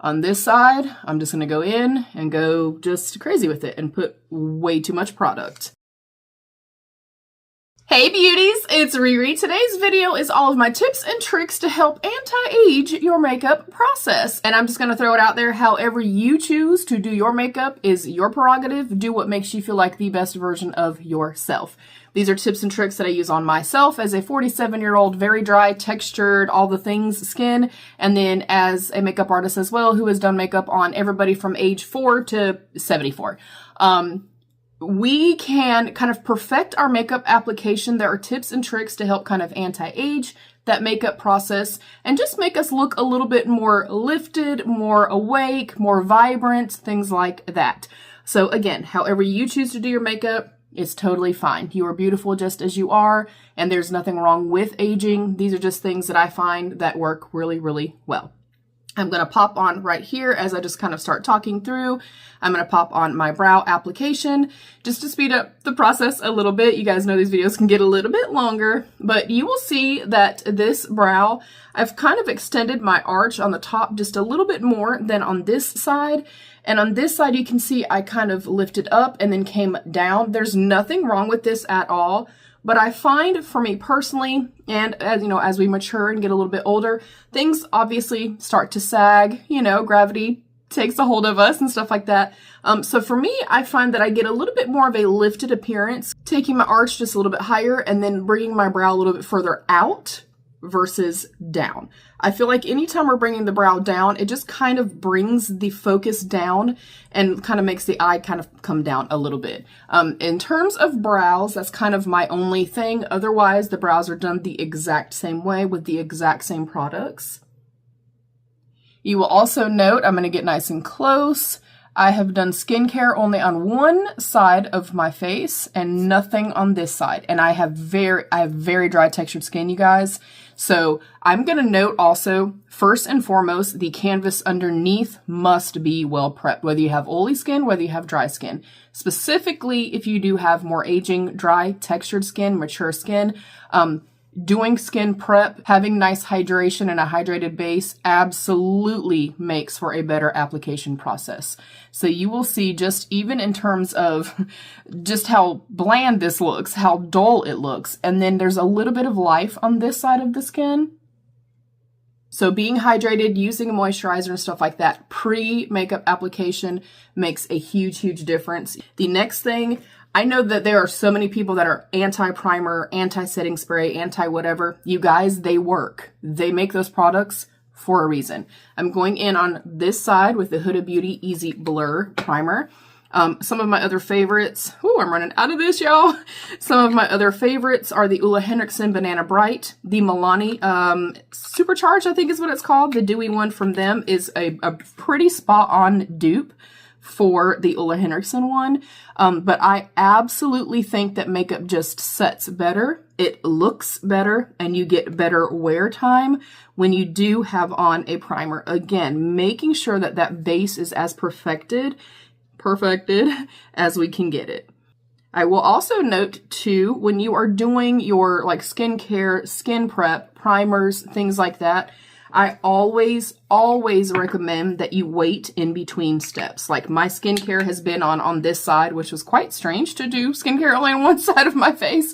On this side, I'm just gonna go in and go just crazy with it and put way too much product. Hey beauties, it's Riri. Today's video is all of my tips and tricks to help anti-age your makeup process. And I'm just gonna throw it out there, however you choose to do your makeup is your prerogative. Do what makes you feel like the best version of yourself. These are tips and tricks that I use on myself as a 47-year-old, very dry, textured, all the things skin, and then as a makeup artist as well, who has done makeup on everybody from age 4 to 74. We can kind of perfect our makeup application. There are tips and tricks to help kind of anti-age that makeup process and just make us look a little bit more lifted, more awake, more vibrant, things like that. So again, however you choose to do your makeup is totally fine. You are beautiful just as you are, and there's nothing wrong with aging. These are just things that I find that work really, really well. I'm going to pop on right here as I just kind of start talking through. I'm going to pop on my brow application just to speed up the process a little bit. You guys know these videos can get a little bit longer, but you will see that this brow, I've kind of extended my arch on the top just a little bit more than on this side. And on this side, you can see I kind of lifted up and then came down. There's nothing wrong with this at all. But I find for me personally, and as you know, as we mature and get a little bit older, things obviously start to sag, you know, gravity takes a hold of us and stuff like that. So for me, I find that I get a little bit more of a lifted appearance, taking my arch just a little bit higher and then bringing my brow a little bit further out versus down. I feel like anytime we're bringing the brow down, it just kind of brings the focus down and kind of makes the eye kind of come down a little bit. In terms of brows, that's kind of my only thing. Otherwise, the brows are done the exact same way with the exact same products. You will also note, I'm going to get nice and close, I have done skincare only on one side of my face and nothing on this side. And I have very dry textured skin, you guys. So I'm going to note also, first and foremost, the canvas underneath must be well prepped, whether you have oily skin, whether you have dry skin. Specifically, if you do have more aging, dry, textured skin, mature skin, doing skin prep, having nice hydration and a hydrated base absolutely makes for a better application process. So you will see just even in terms of just how bland this looks, how dull it looks, and then there's a little bit of life on this side of the skin. So being hydrated, using a moisturizer and stuff like that, pre-makeup application makes a huge, huge difference. The next thing, I know that there are so many people that are anti-primer, anti-setting spray, anti-whatever. You guys, they work. They make those products for a reason. I'm going in on this side with the Huda Beauty Easy Blur Primer. Some of my other favorites, I'm running out of this, y'all. Some of my other favorites are the Ole Henriksen Banana Bright, the Milani Supercharged, I think is what it's called. The dewy one from them is a pretty spot-on dupe for the Ole Henriksen one. But I absolutely think that makeup just sets better. It looks better and you get better wear time when you do have on a primer. Again, making sure that that base is as perfected as we can get it. I will also note too, when you are doing your like skincare, skin prep, primers, things like that, I always recommend that you wait in between steps. Like my skincare has been on this side, which was quite strange to do skincare only on one side of my face.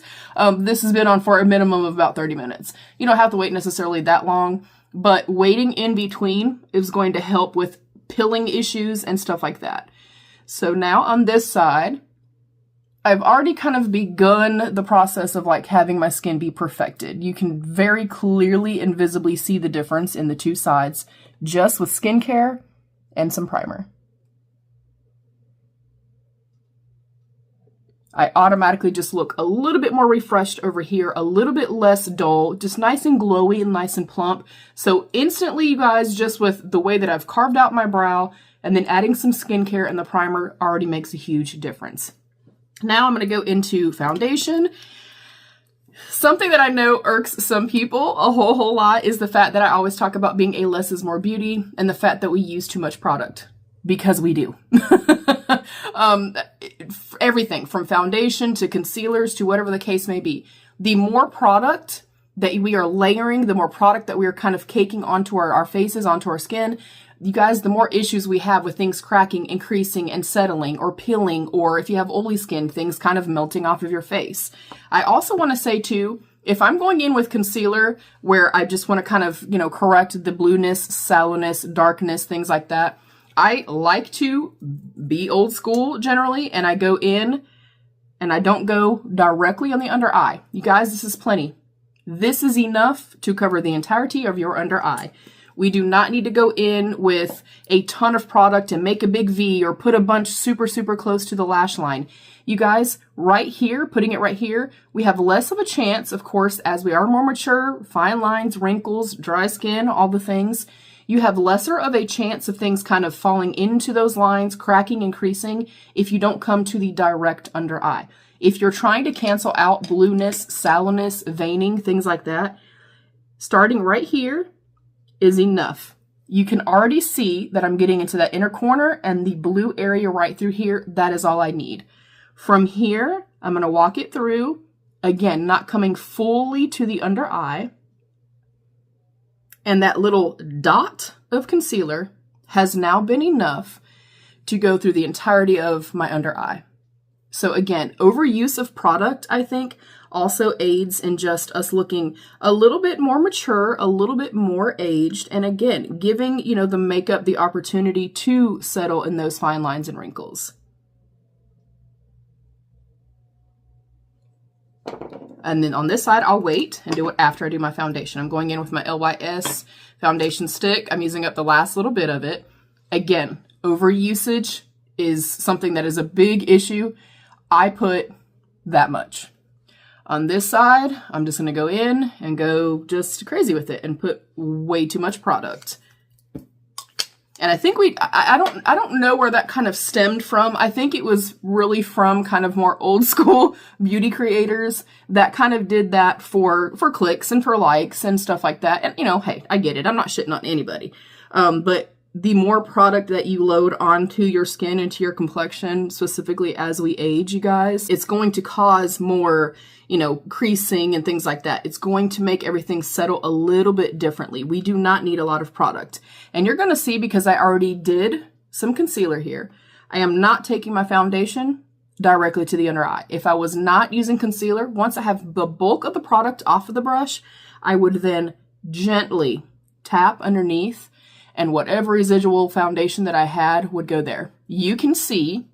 This has been on for a minimum of about 30 minutes. You don't have to wait necessarily that long, but waiting in between is going to help with pilling issues and stuff like that. So now on this side, I've already kind of begun the process of like having my skin be perfected. You can very clearly and visibly see the difference in the two sides just with skincare and some primer. I automatically just look a little bit more refreshed over here, a little bit less dull, just nice and glowy and nice and plump. So instantly, you guys, just with the way that I've carved out my brow and then adding some skincare and the primer already makes a huge difference. Now I'm going to go into foundation. Something that I know irks some people a whole lot is the fact that I always talk about being a less is more beauty and the fact that we use too much product, because we do. Everything from foundation to concealers to whatever the case may be. The more product that we are layering, the more product that we are kind of caking onto our faces, onto our skin, You guys, the more issues we have with things cracking, increasing, and settling, or peeling, or if you have oily skin, things kind of melting off of your face. I also want to say too, if I'm going in with concealer where I just want to kind of, correct the blueness, sallowness, darkness, things like that, I like to be old school generally, and I go in and I don't go directly on the under eye. You guys, this is plenty. This is enough to cover the entirety of your under eye. We do not need to go in with a ton of product and make a big V or put a bunch super, super close to the lash line. You guys, right here, putting it right here, we have less of a chance, of course, as we are more mature, fine lines, wrinkles, dry skin, all the things. You have lesser of a chance of things kind of falling into those lines, cracking and creasing, if you don't come to the direct under eye. If you're trying to cancel out blueness, sallowness, veining, things like that, starting right here is enough. You can already see that I'm getting into that inner corner and the blue area right through here. That is all I need. From here, I'm going to walk it through, again, not coming fully to the under eye. And that little dot of concealer has now been enough to go through the entirety of my under eye. So again, overuse of product, I think, also aids in just us looking a little bit more mature, a little bit more aged, and again, giving, the makeup the opportunity to settle in those fine lines and wrinkles. And then on this side, I'll wait and do it after I do my foundation. I'm going in with my LYS foundation stick. I'm using up the last little bit of it. Again, overusage is something that is a big issue. I put that much. On this side, I'm just going to go in and go just crazy with it and put way too much product. And I think I don't know where that kind of stemmed from. I think it was really from kind of more old school beauty creators that kind of did that for clicks and for likes and stuff like that. And hey, I get it. I'm not shitting on anybody. But the more product that you load onto your skin and to your complexion, specifically as we age, you guys, it's going to cause more, creasing and things like that. It's going to make everything settle a little bit differently. We do not need a lot of product. And you're going to see, because I already did some concealer here, I am not taking my foundation directly to the under eye. If I was not using concealer, once I have the bulk of the product off of the brush, I would then gently tap underneath, and whatever residual foundation that I had would go there. You can see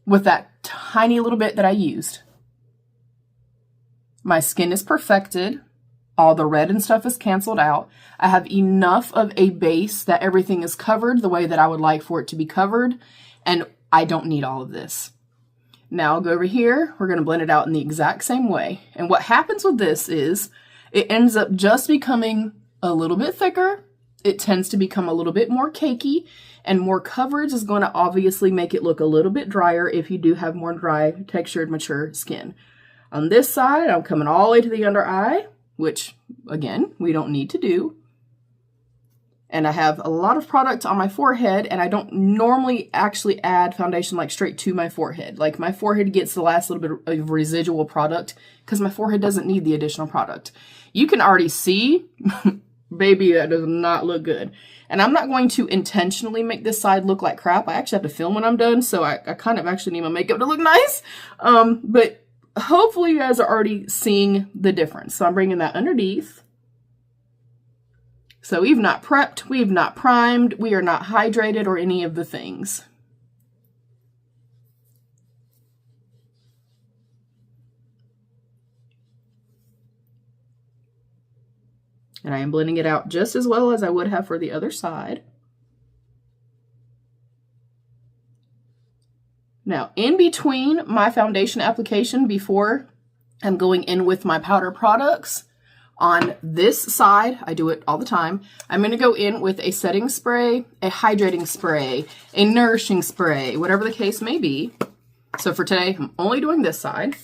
with that tiny little bit that I used, my skin is perfected. All the red and stuff is canceled out. I have enough of a base that everything is covered the way that I would like for it to be covered, and I don't need all of this. Now I'll go over here. We're going to blend it out in the exact same way. And what happens with this is it ends up just becoming a little bit thicker. It tends to become a little bit more cakey, and more coverage is going to obviously make it look a little bit drier if you do have more dry, textured, mature skin. On this side, I'm coming all the way to the under eye, which, again, we don't need to do. And I have a lot of product on my forehead, and I don't normally actually add foundation like straight to my forehead. Like, my forehead gets the last little bit of residual product because my forehead doesn't need the additional product. You can already see, baby, that does not look good. And I'm not going to intentionally make this side look like crap. I actually have to film when I'm done, so I kind of actually need my makeup to look nice. But hopefully you guys are already seeing the difference. So I'm bringing that underneath. So we've not prepped, we've not primed, we are not hydrated or any of the things. And I am blending it out just as well as I would have for the other side. Now, in between my foundation application, before I'm going in with my powder products, on this side, I do it all the time, I'm going to go in with a setting spray, a hydrating spray, a nourishing spray, whatever the case may be. So for today, I'm only doing this side.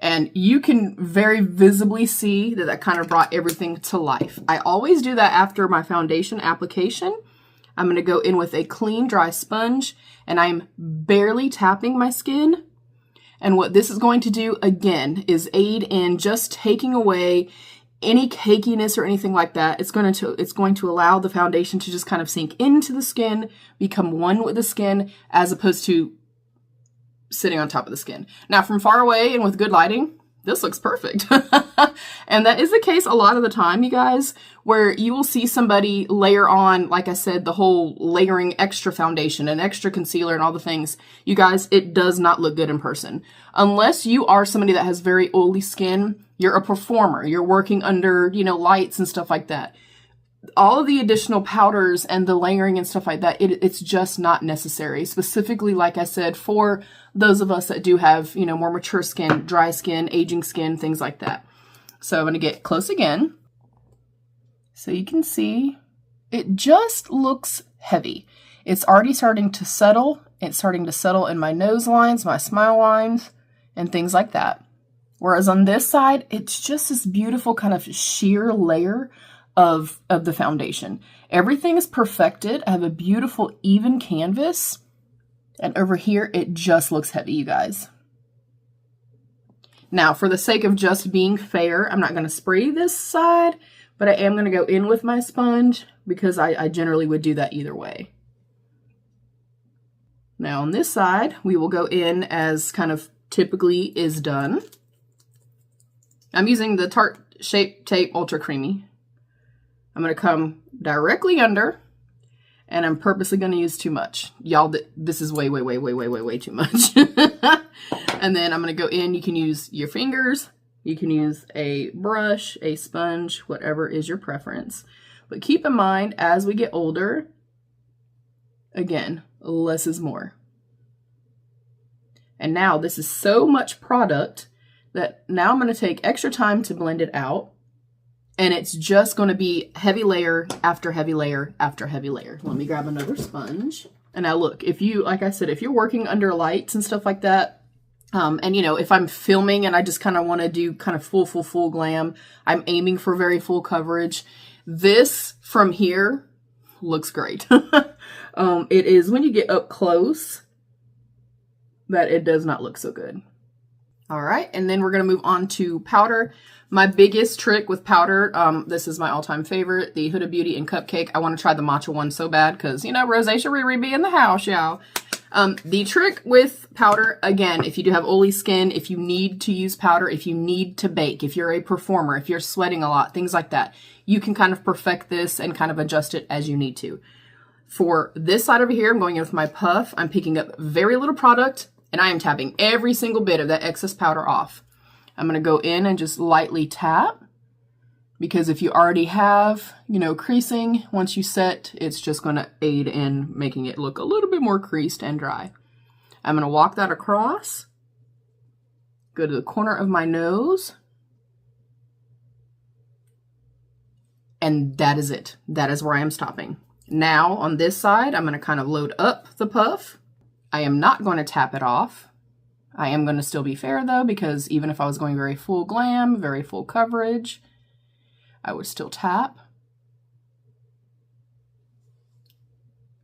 And you can very visibly see that that kind of brought everything to life. I always do that after my foundation application. I'm going to go in with a clean, dry sponge, and I'm barely tapping my skin. And what this is going to do, again, is aid in just taking away any cakiness or anything like that. It's going to allow the foundation to just kind of sink into the skin, become one with the skin, as opposed to sitting on top of the skin. Now, from far away and with good lighting, this looks perfect. And that is the case a lot of the time, you guys, where you will see somebody layer on, like I said, the whole layering extra foundation and extra concealer and all the things. You guys, it does not look good in person. Unless you are somebody that has very oily skin, you're a performer, you're working under, you know, lights and stuff like that. All of the additional powders and the layering and stuff like that, it's just not necessary. Specifically, like I said, for those of us that do have, you know, more mature skin, dry skin, aging skin, things like that. So I'm going to get close again. So you can see it just looks heavy. It's already starting to settle. It's starting to settle in my nose lines, my smile lines, and things like that. Whereas on this side, it's just this beautiful kind of sheer layer of the foundation. Everything is perfected. I have a beautiful even canvas. And over here, it just looks heavy, you guys. Now, for the sake of just being fair, I'm not going to spray this side, but I am going to go in with my sponge because I generally would do that either way. Now, on this side, we will go in as kind of typically is done. I'm using the Tarte Shape Tape Ultra Creamy. I'm going to come directly under, and I'm purposely going to use too much. Y'all, this is way too much. And then I'm going to go in. You can use your fingers. You can use a brush, a sponge, whatever is your preference. But keep in mind, as we get older, again, less is more. And now this is so much product that now I'm going to take extra time to blend it out. And it's just going to be heavy layer after heavy layer after heavy layer. Let me grab another sponge. And now look, if you, like I said, if you're working under lights and stuff like that, and you know, if I'm filming and I just kind of want to do kind of full glam, I'm aiming for very full coverage. This from here looks great. It is when you get up close that it does not look so good. All right, and then we're going to move on to powder. My biggest trick with powder, this is my all-time favorite, the Huda Beauty and Cupcake. I want to try the matcha one so bad because, you know, Rosacea Riri be in the house, y'all. The trick with powder, again, if you do have oily skin, if you need to use powder, if you need to bake, if you're a performer, if you're sweating a lot, things like that, you can kind of perfect this and kind of adjust it as you need to. For this side over here, I'm going in with my puff. I'm picking up very little product, and I am tapping every single bit of that excess powder off. I'm going to go in and just lightly tap, because if you already have, you know, creasing, once you set, it's just going to aid in making it look a little bit more creased and dry. I'm going to walk that across, go to the corner of my nose, and that is it. That is where I am stopping. Now, on this side, I'm going to kind of load up the puff. I am not going to tap it off. I am going to still be fair though, because even if I was going very full glam, very full coverage, I would still tap.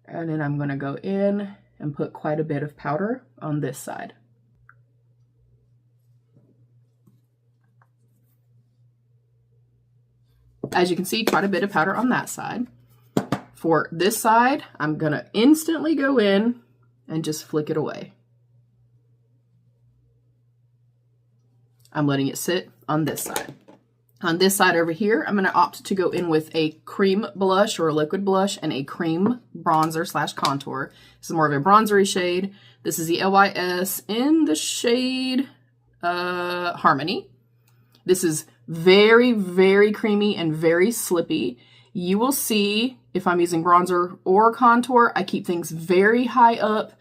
And then I'm going to go in and put quite a bit of powder on this side. As you can see, quite a bit of powder on that side. For this side, I'm going to instantly go in and just flick it away. I'm letting it sit on this side. On this side over here, I'm going to opt to go in with a cream blush or a liquid blush and a cream bronzer slash contour. This is more of a bronzery shade. This is the LYS in the shade Harmony. This is very creamy and very slippy. You will see if I'm using bronzer or contour, I keep things very high up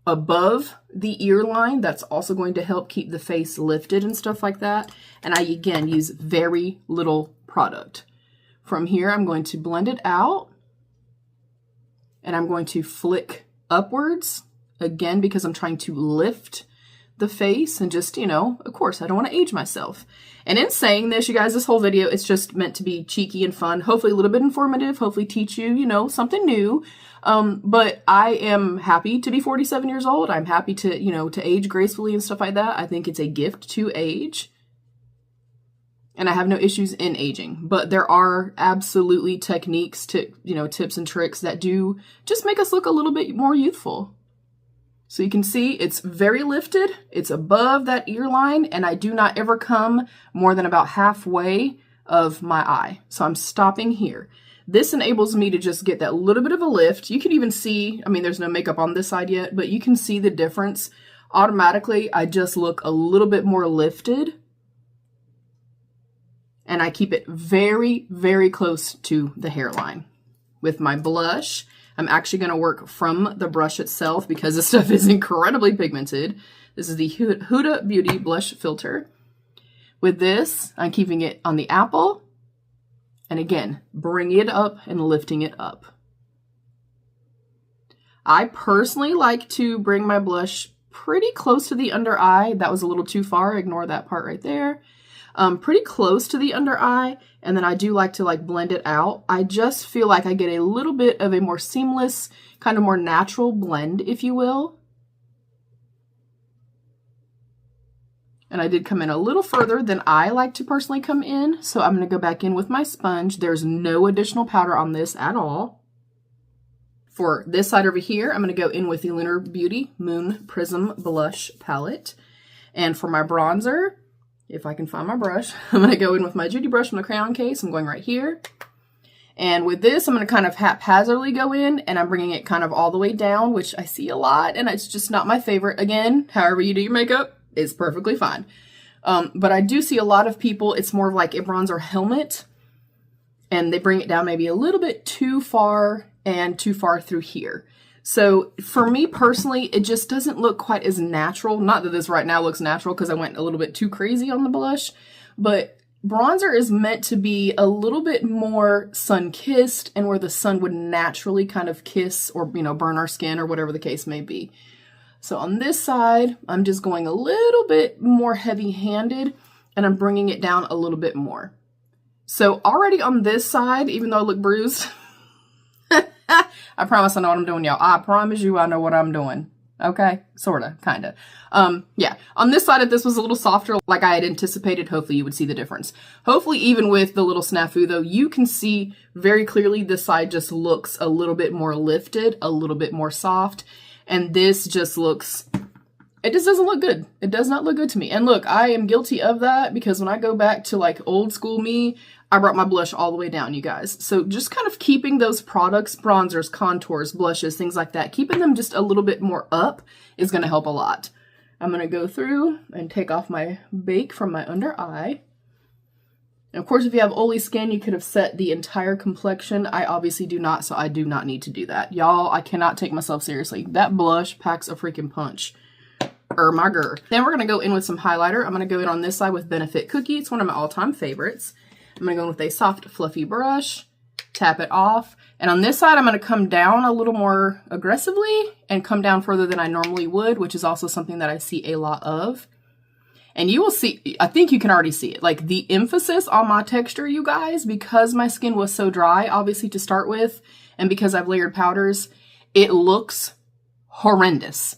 above the ear line. That's also going to help keep the face lifted and stuff like that. And I, again, use very little product. From here, I'm going to blend it out. And I'm going to flick upwards, again, because I'm trying to lift the face and just, you know, of course, I don't want to age myself. And in saying this, you guys, this whole video, it's just meant to be cheeky and fun, hopefully a little bit informative, hopefully teach you, you know, something new. But I am happy to be 47 years old. I'm happy to, you know, to age gracefully and stuff like that. I think it's a gift to age. and I have no issues in aging. But there are absolutely techniques to, tips and tricks that do just make us look a little bit more youthful. So you can see it's very lifted. It's above that ear line, and I do not ever come more than about halfway of my eye. So I'm stopping here. This enables me to just get that little bit of a lift. You can even see, I mean, there's no makeup on this side yet, but you can see the difference. Automatically, I just look a little bit more lifted. And I keep it very, very close to the hairline. With my blush, I'm actually going to work from the brush itself because this stuff is incredibly pigmented. This is the Huda Beauty Blush Filter. With this, I'm keeping it on the apple. And again, bringing it up and lifting it up. I personally like to bring my blush pretty close to the under eye. That was a little too far. Ignore that part right there. Pretty close to the under eye. And then I do like to blend it out. I just feel like I get a little bit of a more seamless, kind of more natural blend, if you will. And I did come in a little further than I like to personally come in. So I'm going to go back in with my sponge. There's no additional powder on this at all. For this side over here, I'm going to go in with the Lunar Beauty Moon Prism Blush Palette. And for my bronzer, if I can find my brush, I'm going to go in with my Judy brush from the crayon case. I'm going right here. And with this, I'm going to kind of haphazardly go in, and I'm bringing it kind of all the way down, which I see a lot, and it's just not my favorite. Again, however you do your makeup is perfectly fine. But I do see a lot of people, it's more of like a bronzer helmet, and they bring it down maybe a little bit too far and too far through here. So for me personally, it just doesn't look quite as natural. Not that this right now looks natural because I went a little bit too crazy on the blush, but bronzer is meant to be a little bit more sun-kissed and where the sun would naturally kind of kiss or, burn our skin or whatever the case may be. So on this side, I'm just going a little bit more heavy-handed and I'm bringing it down a little bit more. So already on this side, even though I look bruised, I promise I know what I'm doing, y'all. I promise you I know what I'm doing. Okay? Sorta, kinda. Yeah. On this side, if this was a little softer like I had anticipated, hopefully you would see the difference. Hopefully even with the little snafu though, you can see very clearly this side just looks a little bit more lifted, a little bit more soft. And this just looks, it just doesn't look good. It does not look good to me. And look, I am guilty of that because when I go back to old school me, I brought my blush all the way down, you guys. So just kind of keeping those products, bronzers, contours, blushes, things like that, keeping them just a little bit more up is going to help a lot. I'm going to go through and take off my bake from my under eye. And of course, if you have oily skin, you could have set the entire complexion. I obviously do not, so I do not need to do that. Y'all, I cannot take myself seriously. That blush packs a freaking punch. My girl. Then we're going to go in with some highlighter. I'm going to go in on this side with Benefit Cookie. It's one of my all-time favorites. I'm going to go in with a soft, fluffy brush, tap it off. And on this side, I'm going to come down a little more aggressively and come down further than I normally would, which is also something that I see a lot of. And you will see, I think you can already see it, the emphasis on my texture, you guys, because my skin was so dry, obviously, to start with, and because I've layered powders, it looks horrendous.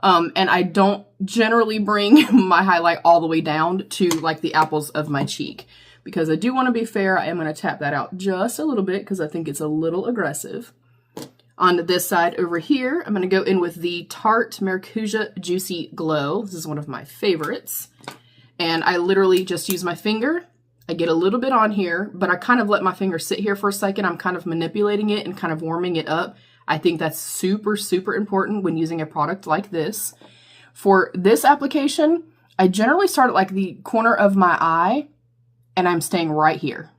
And I don't generally bring my highlight all the way down to, the apples of my cheek. Because I do want to be fair, I am going to tap that out just a little bit because I think it's a little aggressive. On this side over here, I'm going to go in with the Tarte Maracuja Juicy Glow. This is one of my favorites. And I literally just use my finger. I get a little bit on here, but I kind of let my finger sit here for a second. I'm kind of manipulating it and kind of warming it up. I think that's super, super important when using a product like this. For this application, I generally start at the corner of my eye, and I'm staying right here.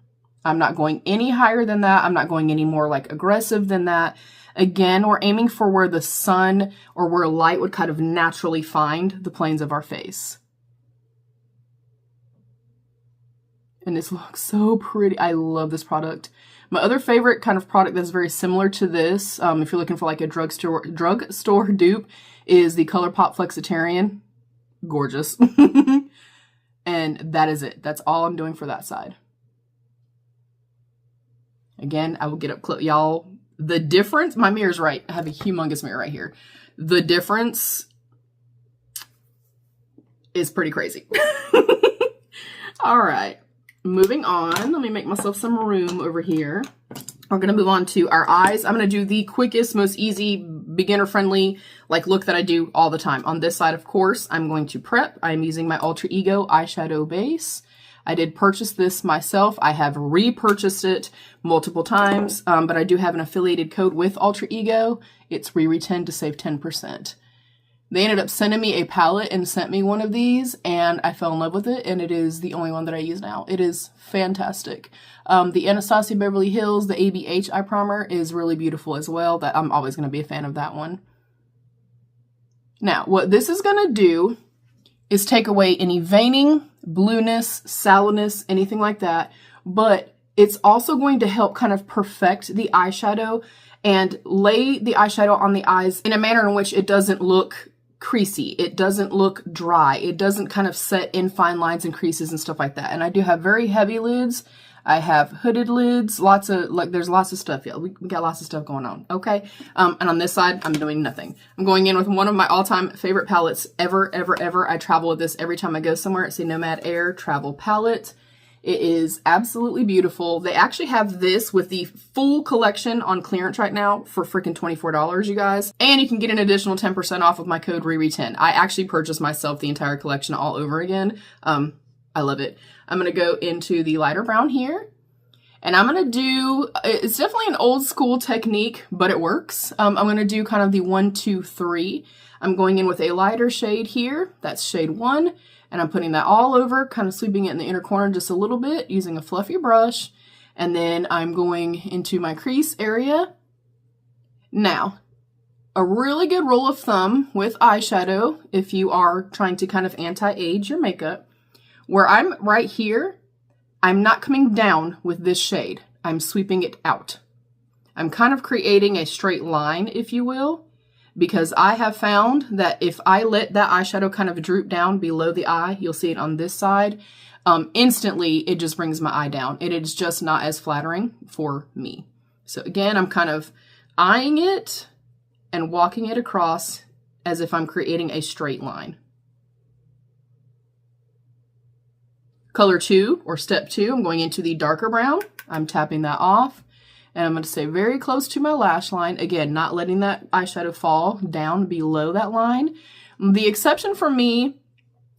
I'm not going any higher than that. I'm not going any more aggressive than that. Again, we're aiming for where the sun or where light would kind of naturally find the planes of our face. And this looks so pretty. I love this product. My other favorite kind of product that's very similar to this, if you're looking for a drugstore dupe, is the ColourPop Flexitarian. Gorgeous. And that is it. That's all I'm doing for that side. Again, I will get up close. Y'all, the difference, my mirror's right. I have a humongous mirror right here. The difference is pretty crazy. All right. moving on, let me make myself some room over here. We're going to move on to our eyes. I'm going to do the quickest, most easy, beginner-friendly like look that I do all the time. On this side, of course, I'm going to prep. I'm using my Alter Ego eyeshadow base. I did purchase this myself. I have repurchased it multiple times, but I do have an affiliated code with Alter Ego. It's RERE10 to save 10%. They ended up sending me a palette and sent me one of these, and I fell in love with it, and it is the only one that I use now. It is fantastic. The Anastasia Beverly Hills, the ABH eye primer is really beautiful as well. That I'm always going to be a fan of that one. Now, what this is going to do is take away any veining, blueness, sallowness, anything like that, but it's also going to help kind of perfect the eyeshadow and lay the eyeshadow on the eyes in a manner in which it doesn't look creasy. It doesn't look dry. It doesn't kind of set in fine lines and creases and stuff like that. And I do have very heavy lids. I have hooded lids, lots of, like, there's lots of stuff. Yeah, we got lots of stuff going on, okay? And on this side, I'm doing nothing. I'm going in with one of my all-time favorite palettes ever, ever, ever. I travel with this every time I go somewhere. It's the Nomad Air Travel Palette. It is absolutely beautiful. They actually have this with the full collection on clearance right now for freaking $24, you guys. And you can get an additional 10% off with my code RERE10. I actually purchased myself the entire collection all over again. I love it. I'm going to go into the lighter brown here. And I'm going to do, it's definitely an old school technique, but it works. I'm going to do kind of the 1, 2, 3. I'm going in with a lighter shade here. That's shade 1. And I'm putting that all over, kind of sweeping it in the inner corner just a little bit using a fluffy brush. And then I'm going into my crease area. Now, a really good rule of thumb with eyeshadow, if you are trying to kind of anti-age your makeup, where I'm right here, I'm not coming down with this shade. I'm sweeping it out. I'm kind of creating a straight line, if you will, because I have found that if I let that eyeshadow kind of droop down below the eye, you'll see it on this side, instantly it just brings my eye down. It is just not as flattering for me. So again, I'm kind of eyeing it and walking it across as if I'm creating a straight line. Color 2, or step 2, I'm going into the darker brown. I'm tapping that off, and I'm going to stay very close to my lash line. Again, not letting that eyeshadow fall down below that line. The exception for me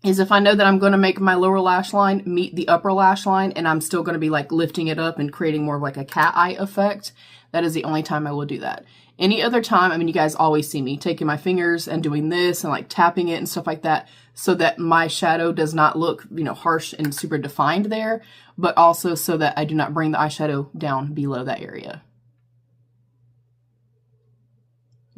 is if I know that I'm going to make my lower lash line meet the upper lash line, and I'm still going to be like lifting it up and creating more of like a cat eye effect. That is the only time I will do that. Any other time, I mean, you guys always see me taking my fingers and doing this and like tapping it and stuff like that so that my shadow does not look, you know, harsh and super defined there, but also so that I do not bring the eyeshadow down below that area.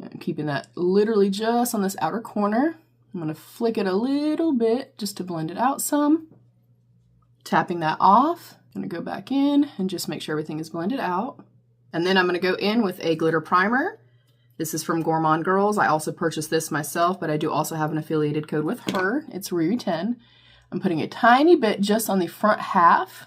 I'm keeping that literally just on this outer corner. I'm going to flick it a little bit just to blend it out some. Tapping that off. I'm going to go back in and just make sure everything is blended out. And then I'm going to go in with a glitter primer. This is from Gourmande Girls. I also purchased this myself, but I do also have an affiliated code with her. It's RERE10. I'm putting a tiny bit just on the front half.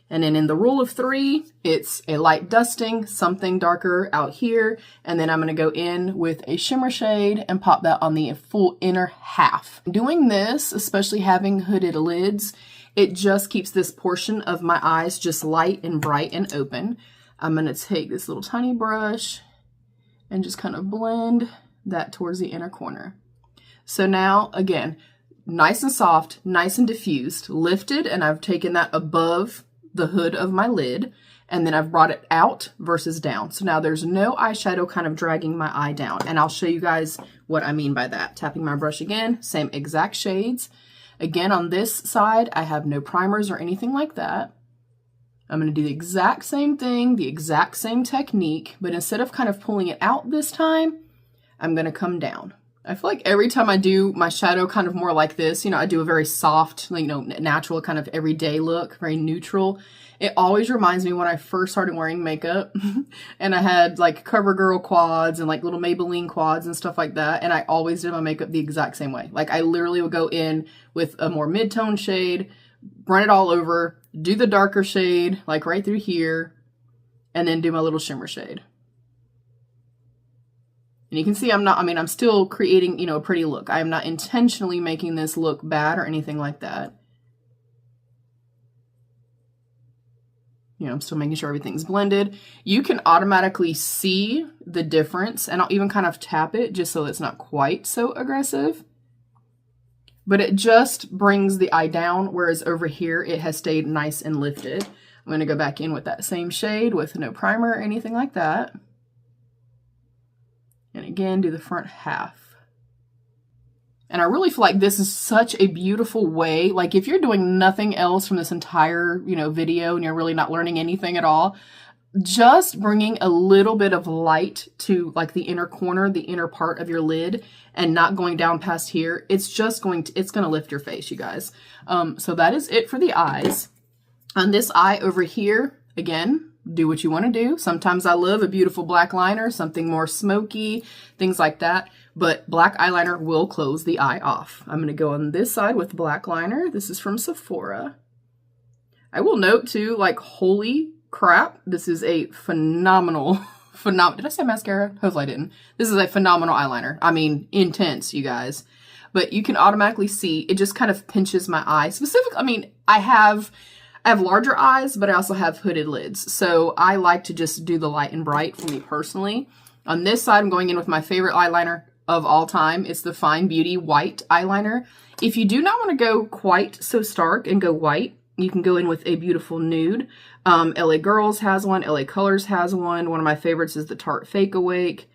And then in the rule of 3, it's a light dusting, something darker out here. And then I'm going to go in with a shimmer shade and pop that on the full inner half. Doing this, especially having hooded lids, it just keeps this portion of my eyes just light and bright and open. I'm going to take this little tiny brush and just kind of blend that towards the inner corner. So now, again, nice and soft, nice and diffused, lifted, and I've taken that above the hood of my lid, and then I've brought it out versus down. So now there's no eyeshadow kind of dragging my eye down, and I'll show you guys what I mean by that. Tapping my brush again, same exact shades. Again, on this side, I have no primers or anything like that. I'm going to do the exact same thing, the exact same technique, but instead of kind of pulling it out this time, I'm going to come down. I feel like every time I do my shadow kind of more like this, you know, I do a very soft, you know, natural kind of everyday look, very neutral. It always reminds me when I first started wearing makeup and I had like CoverGirl quads and like little Maybelline quads and stuff like that. And I always did my makeup the exact same way. Like I literally would go in with a more mid-tone shade, run it all over, do the darker shade, like right through here, and then do my little shimmer shade. And you can see I'm still creating, you know, a pretty look. I am not intentionally making this look bad or anything like that. You know, I'm still making sure everything's blended. You can automatically see the difference, and I'll even kind of tap it just so it's not quite so aggressive. But it just brings the eye down, whereas over here it has stayed nice and lifted. I'm going to go back in with that same shade with no primer or anything like that. And again, do the front half. And I really feel like this is such a beautiful way. Like if you're doing nothing else from this entire, you know, video and you're really not learning anything at all, just bringing a little bit of light to like the inner corner, the inner part of your lid, and not going down past here, it's just going to lift your face, you guys. So that is it for the eyes. On this eye over here, again, do what you want to do. Sometimes I love a beautiful black liner, something more smoky, things like that. But black eyeliner will close the eye off. I'm going to go on this side with black liner. This is from Sephora. I will note too, like, holy crap, this is a phenomenal, did I say mascara? Hopefully I didn't. This is a phenomenal eyeliner. I mean, intense, you guys. But you can automatically see, it just kind of pinches my eye. Specifically, I mean, I have larger eyes, but I also have hooded lids. So I like to just do the light and bright for me personally. On this side, I'm going in with my favorite eyeliner of all time. It's the Fine Beauty white eyeliner. If you do not want to go quite so stark and go white, you can go in with a beautiful nude. LA Girls has one. LA Colors has one. One of my favorites is the Tarte Fake Awake.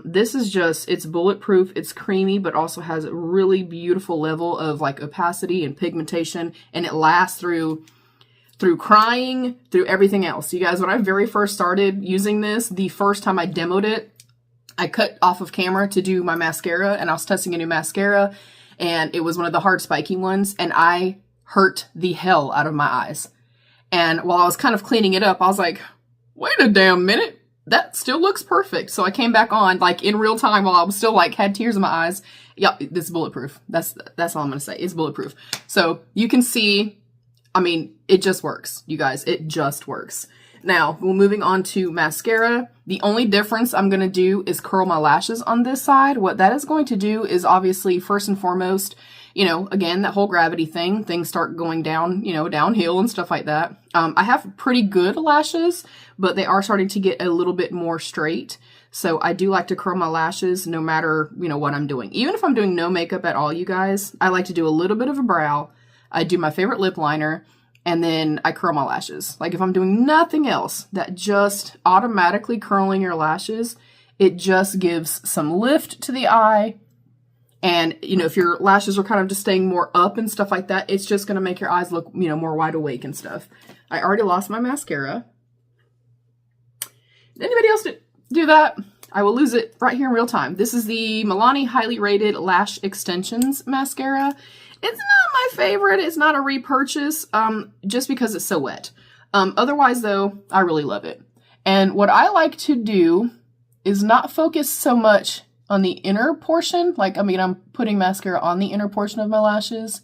This is just, it's bulletproof. It's creamy, but also has a really beautiful level of like opacity and pigmentation. And it lasts through crying, through everything else. You guys, when I very first started using this, the first time I demoed it, I cut off of camera to do my mascara, and I was testing a new mascara, and it was one of the hard spiky ones, and I hurt the hell out of my eyes. And while I was kind of cleaning it up, I was like, wait a damn minute, that still looks perfect. So I came back on, like, in real time while I was still, like, had tears in my eyes. Yeah, this is bulletproof. That's all I'm gonna say. It's bulletproof. So you can see, I mean, it just works, you guys. It just works. Now, we're moving on to mascara. The only difference I'm going to do is curl my lashes on this side. What that is going to do is obviously, first and foremost, you know, again, that whole gravity thing, things start going down, you know, downhill and stuff like that. I have pretty good lashes, but they are starting to get a little bit more straight. So I do like to curl my lashes no matter, you know, what I'm doing. Even if I'm doing no makeup at all, you guys, I like to do a little bit of a brow. I do my favorite lip liner. And then I curl my lashes. Like if I'm doing nothing else, that just automatically curling your lashes, it just gives some lift to the eye. And, you know, if your lashes are kind of just staying more up and stuff like that, it's just going to make your eyes look, you know, more wide awake and stuff. I already lost my mascara. Anybody else do that? I will lose it right here in real time. This is the Milani Highly Rated Lash Extensions Mascara. It's not my favorite. It's not a repurchase, just because it's so wet. Otherwise, though, I really love it. And what I like to do is not focus so much on the inner portion. Like, I mean, I'm putting mascara on the inner portion of my lashes.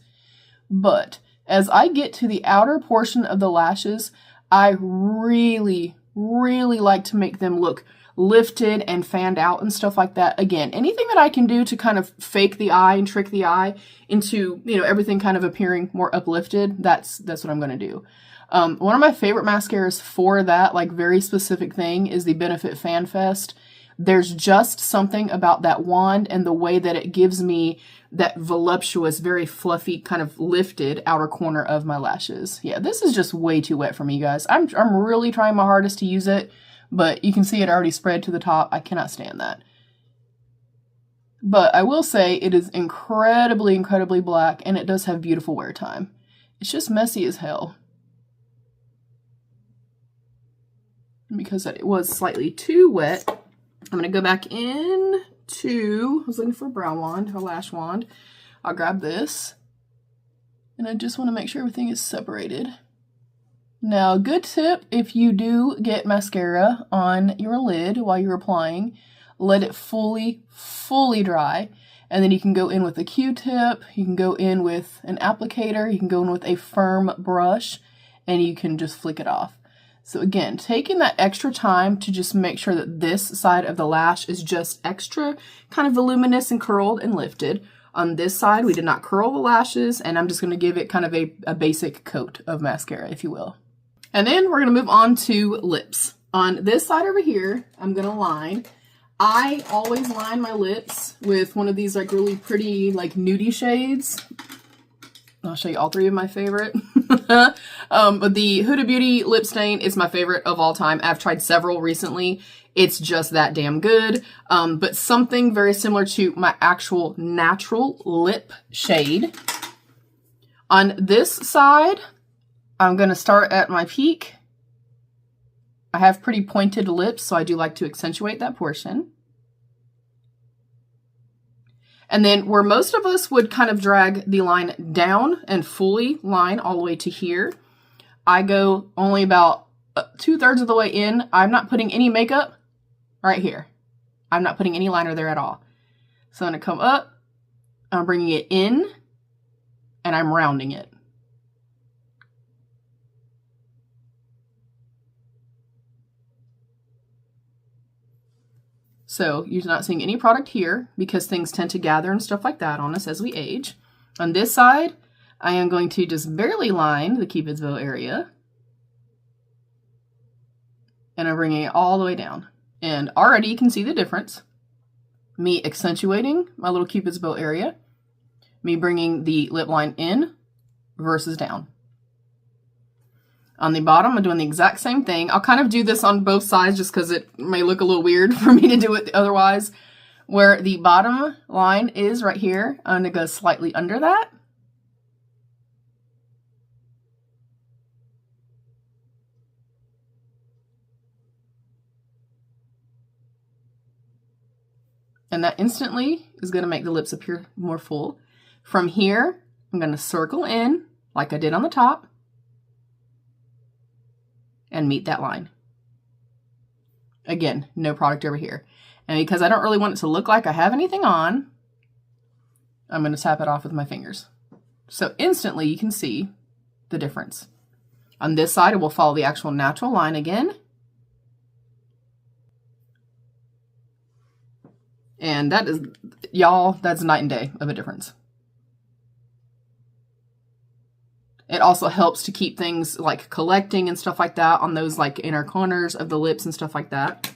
But as I get to the outer portion of the lashes, I really, really like to make them look lifted and fanned out and stuff like that. Again, anything that I can do to kind of fake the eye and trick the eye into, you know, everything kind of appearing more uplifted, that's what I'm going to do. One of my favorite mascaras for that, like, very specific thing is the Benefit Fan Fest. There's just something about that wand and the way that it gives me that voluptuous, very fluffy, kind of lifted outer corner of my lashes. Yeah, this is just way too wet for me, guys. I'm really trying my hardest to use it. But you can see it already spread to the top. I cannot stand that. But I will say it is incredibly, incredibly black, and it does have beautiful wear time. It's just messy as hell. Because it was slightly too wet, I'm going to go back in to, I was looking for a brow wand, a lash wand. I'll grab this. And I just want to make sure everything is separated. Now, good tip, if you do get mascara on your lid while you're applying, let it fully dry. And then you can go in with a Q-tip, you can go in with an applicator, you can go in with a firm brush, and you can just flick it off. So again, taking that extra time to just make sure that this side of the lash is just extra kind of voluminous and curled and lifted. On this side, we did not curl the lashes, and I'm just going to give it kind of a basic coat of mascara, if you will. And then we're going to move on to lips. On this side over here, I'm going to line. I always line my lips with one of these like really pretty like nudie shades. I'll show you all three of my favorite. But the Huda Beauty lip stain is my favorite of all time. I've tried several recently. It's just that damn good. But something very similar to my actual natural lip shade. On this side, I'm going to start at my peak. I have pretty pointed lips, so I do like to accentuate that portion. And then where most of us would kind of drag the line down and fully line all the way to here, I go only about 2/3 of the way in. I'm not putting any makeup right here. I'm not putting any liner there at all. So I'm going to come up, I'm bringing it in, and I'm rounding it. So you're not seeing any product here because things tend to gather and stuff like that on us as we age. On this side, I am going to just barely line the Cupid's bow area. And I'm bringing it all the way down. And already you can see the difference. Me accentuating my little Cupid's bow area. Me bringing the lip line in versus down. On the bottom, I'm doing the exact same thing. I'll kind of do this on both sides just because it may look a little weird for me to do it otherwise. Where the bottom line is right here, I'm going to go slightly under that. And that instantly is going to make the lips appear more full. From here, I'm going to circle in like I did on the top. And meet that line. Again, no product over here. And because I don't really want it to look like I have anything on, I'm going to tap it off with my fingers. So instantly you can see the difference. On this side, it will follow the actual natural line again. And that is, y'all, that's night and day of a difference. It also helps to keep things like collecting and stuff like that on those like inner corners of the lips and stuff like that.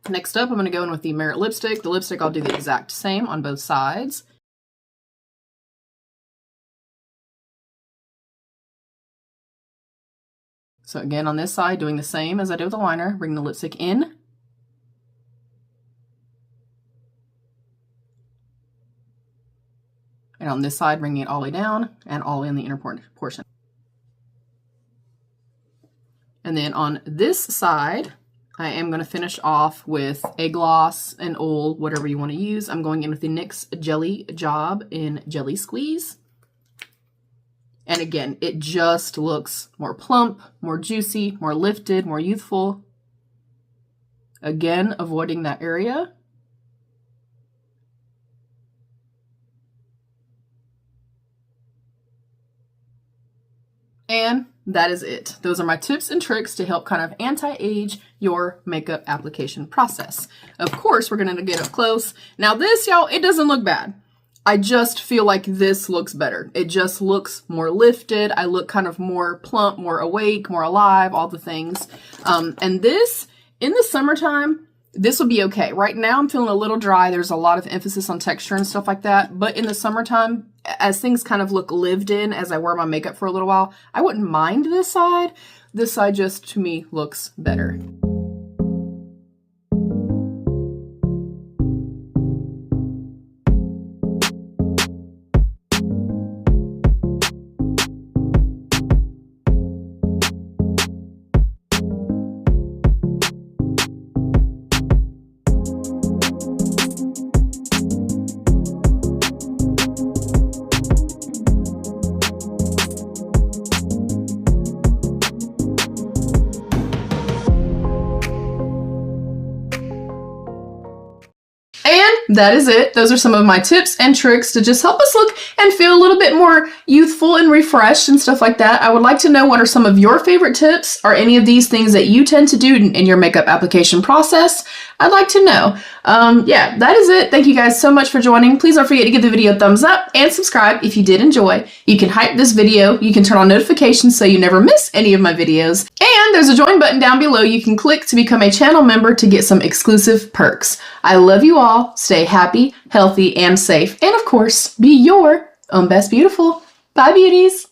Next up, I'm going to go in with the Merit lipstick. The lipstick, I'll do the exact same on both sides. So again, on this side, doing the same as I did with the liner, bring the lipstick in. And on this side, bringing it all the way down and all in the inner portion. And then on this side, I am going to finish off with a gloss, an oil, whatever you want to use. I'm going in with the NYX Jelly Job in Jelly Squeeze. And again, it just looks more plump, more juicy, more lifted, more youthful. Again, avoiding that area. And that is it. Those are my tips and tricks to help kind of anti-age your makeup application process. Of course, we're going to get up close. Now this, y'all, it doesn't look bad. I just feel like this looks better. It just looks more lifted. I look kind of more plump, more awake, more alive, all the things. And this, in the summertime, this will be okay. Right now, I'm feeling a little dry. There's a lot of emphasis on texture and stuff like that. But in the summertime, as things kind of look lived in as I wear my makeup for a little while, I wouldn't mind this side. This side just, to me, looks better. And that is it. Those are some of my tips and tricks to just help us look and feel a little bit more youthful and refreshed and stuff like that. I would like to know what are some of your favorite tips or any of these things that you tend to do in your makeup application process. I'd like to know. Yeah, that is it. Thank you guys so much for joining. Please don't forget to give the video a thumbs up and subscribe if you did enjoy. You can hype this video. You can turn on notifications so you never miss any of my videos. And there's a join button down below you can click to become a channel member to get some exclusive perks. I love you all. Stay happy, healthy, and safe. And of course, be your own best beautiful. Bye, beauties.